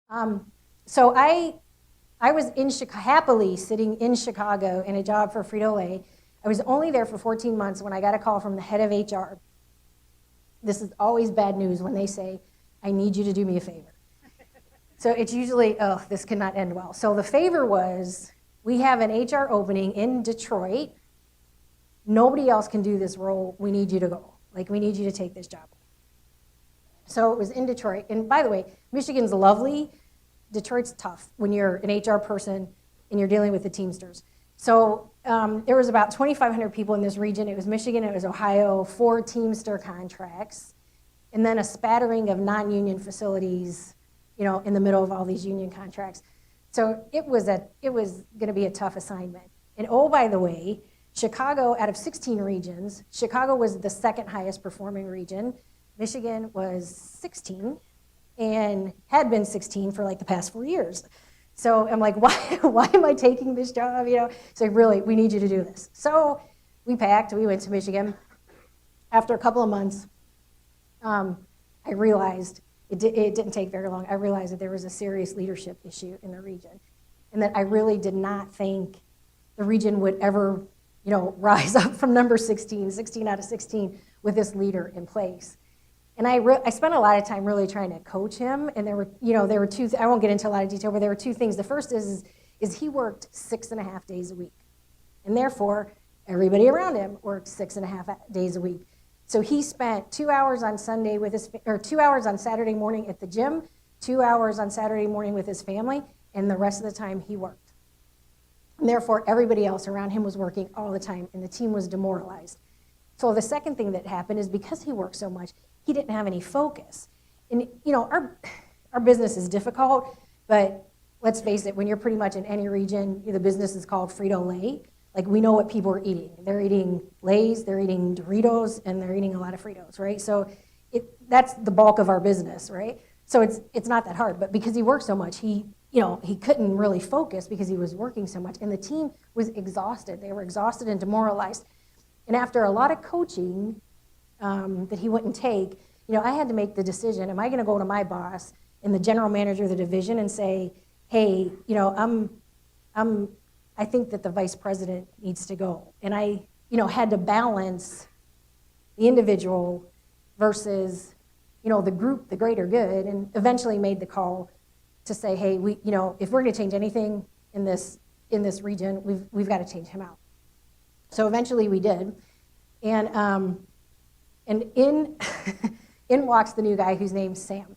Um, so I was in Chicago, happily sitting in Chicago in a job for Frito-Lay. I was only there for 14 months when I got a call from the head of HR. This is always bad news when they say, I need you to do me a favor. So it's usually, oh, this cannot end well. So the favor was, we have an HR opening in Detroit. Nobody else can do this role. We need you to go. Like, we need you to take this job. So it was in Detroit. And by the way, Michigan's lovely. Detroit's tough when you're an HR person and you're dealing with the Teamsters. So there was about 2,500 people in this region. It was Michigan, it was Ohio, 4 Teamster contracts, and then a spattering of non-union facilities, in the middle of all these union contracts. So it was going to be a tough assignment. And oh, by the way, Chicago, out of 16 regions, Chicago was the second highest performing region. Michigan was 16 and had been 16 for like the past 4 years. So I'm like, why am I taking this job? So really, we need you to do this. So we packed, we went to Michigan. After a couple of months, I realized, it didn't take very long, I realized that there was a serious leadership issue in the region. And that I really did not think the region would ever, rise up from number 16 out of 16 with this leader in place. And I spent a lot of time really trying to coach him, and there were two, I won't get into a lot of detail, but there were two things. The first is he worked 6.5 days a week, and therefore everybody around him worked 6.5 days a week. So he spent 2 hours on Sunday 2 hours on Saturday morning at the gym, 2 hours on Saturday morning with his family, and the rest of the time he worked. And therefore everybody else around him was working all the time, and the team was demoralized. So the second thing that happened is because he worked so much, he didn't have any focus. And our business is difficult, but let's face it, when you're pretty much in any region, the business is called Frito-Lay. Like, we know what people are eating. They're eating Lay's, they're eating Doritos, and they're eating a lot of Fritos, right? So that's the bulk of our business, right? So it's not that hard, but because he worked so much, he couldn't really focus because he was working so much, and the team was exhausted. They were exhausted and demoralized. And after a lot of coaching that he wouldn't take, I had to make the decision, am I going to go to my boss and the general manager of the division and say, hey, I think that the vice president needs to go. And I, had to balance the individual versus, the group, the greater good, and eventually made the call to say, hey, if we're going to change anything in this region, we've got to change him out. So eventually we did, and in in walks the new guy whose name's Sam.